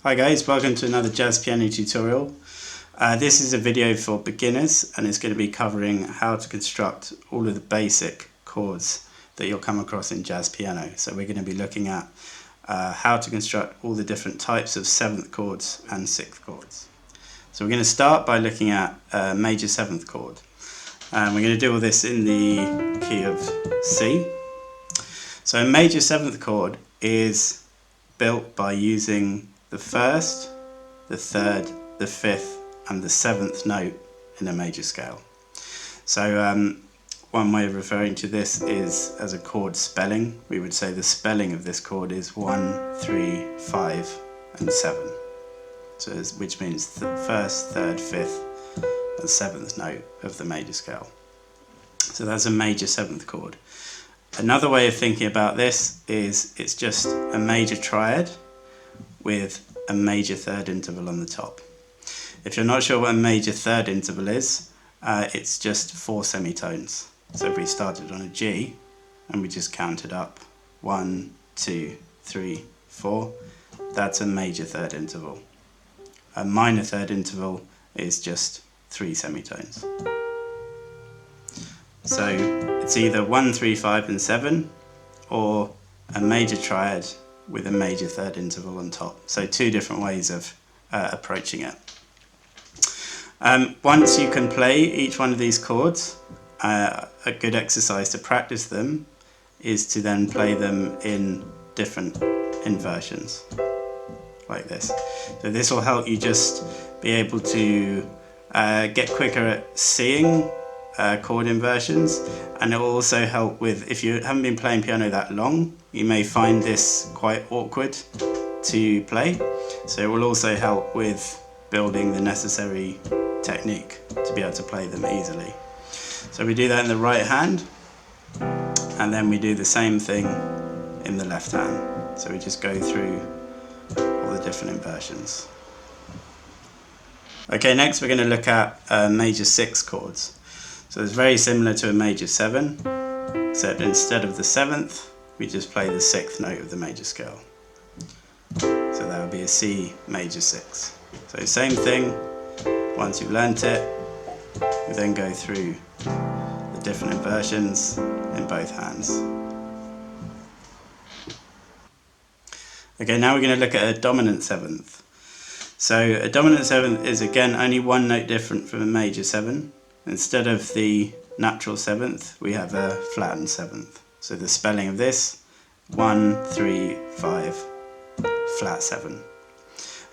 Hi guys, welcome to another jazz piano tutorial. This is a video for beginners and it's going to be covering how to construct all of the basic chords that you'll come across in jazz piano. So we're going to be looking at how to construct all the different types of 7th chords and 6th chords. So we're going to start by looking at major 7th chord. And we're going to do all this in the key of C. So a major 7th chord is built by using the 1st, the 3rd, the 5th and the 7th note in a major scale. So one way of referring to this is as a chord spelling. We would say the spelling of this chord is 1, 3, 5 and 7. So which means the 1st, 3rd, 5th and 7th note of the major scale. So that's a major 7th chord. Another way of thinking about this is it's just a major triad with a major 3rd interval on the top. If you're not sure what a major 3rd interval is, it's just 4 semitones. So if we started on a G and we just counted up 1, 2, 3, 4, that's a major 3rd interval. A minor 3rd interval is just 3 semitones. So it's either 1, 3, 5 and 7 or a major triad with a major 3rd interval on top. So two different ways of approaching it. Once you can play each one of these chords, a good exercise to practice them is to then play them in different inversions, like this. So this will help you just be able to get quicker at seeing chord inversions, and it will also help with, if you haven't been playing piano that long, you may find this quite awkward to play. So it will also help with building the necessary technique to be able to play them easily. So we do that in the right hand, and then we do the same thing in the left hand. So we just go through all the different inversions. Okay, next we're going to look at major 6 chords. So it's very similar to a major 7, except instead of the 7th, we just play the 6th note of the major scale. So that would be a C major 6. So same thing, once you've learnt it, we then go through the different inversions in both hands. Okay, now we're going to look at a dominant 7th. So a dominant 7th is again only one note different from a major 7. Instead of the natural 7th, we have a flattened 7th. So the spelling of this, 1, 3, 5, flat 7.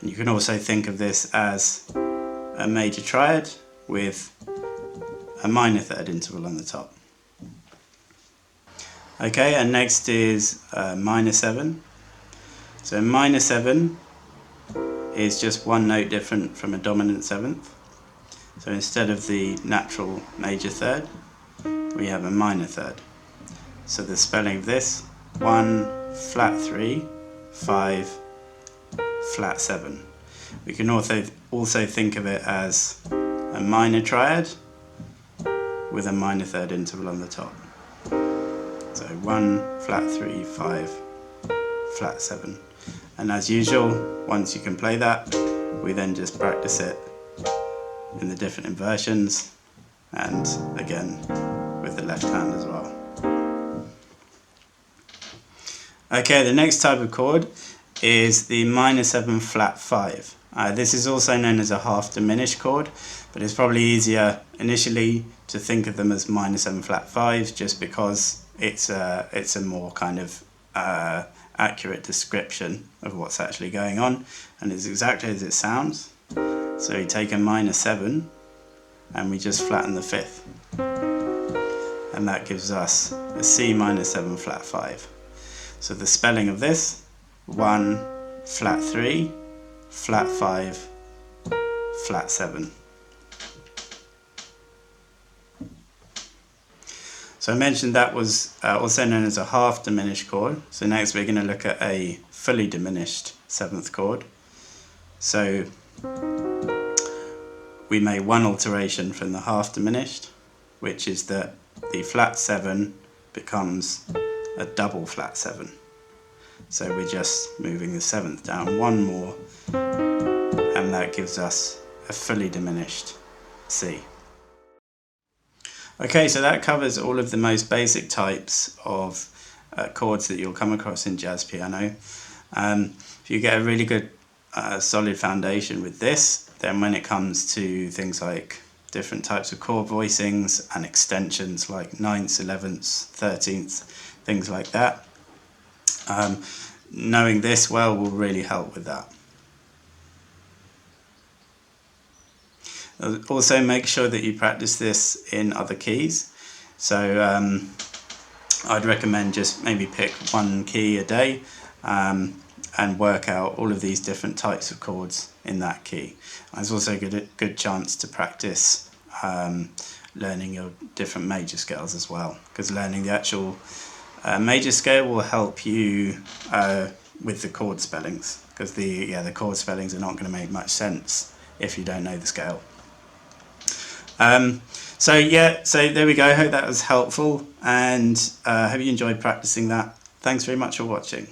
And you can also think of this as a major triad with a minor 3rd interval on the top. Okay, and next is minor 7. So minor 7 is just one note different from a dominant 7th. So instead of the natural major 3rd, we have a minor 3rd. So the spelling of this, 1, flat 3, 5, flat 7. We can also think of it as a minor triad with a minor 3rd interval on the top. So 1, flat 3, 5, flat 7. And as usual, once you can play that, we then just practice it in the different inversions, and again with the left hand as well. Okay, the next type of chord is the minor 7 flat 5. This is also known as a half diminished chord, but it's probably easier initially to think of them as minor 7 flat 5 just because it's a more kind of accurate description of what's actually going on, and it's exactly as it sounds. So we take a minor 7 and we just flatten the 5th, and that gives us a C minor 7 flat 5. So the spelling of this, 1, flat 3, flat 5, flat 7. So I mentioned that was also known as a half diminished chord. So next we're going to look at a fully diminished 7th chord. So we made one alteration from the half diminished, which is that the flat 7 becomes a double flat 7. So we're just moving the 7th down one more, and that gives us a fully diminished C. Okay, so that covers all of the most basic types of chords that you'll come across in jazz piano. If you get a really good solid foundation with this, then when it comes to things like different types of chord voicings and extensions like 9th, 11th, 13th, things like that, knowing this well will really help with that. Also make sure that you practice this in other keys. So I'd recommend just maybe pick one key a day and work out all of these different types of chords in that key. It's also a good chance to practice learning your different major scales as well, because learning the actual major scale will help you with the chord spellings, because the chord spellings are not going to make much sense if you don't know the scale. So there we go. I hope that was helpful, and hope you enjoyed practicing that. Thanks very much for watching.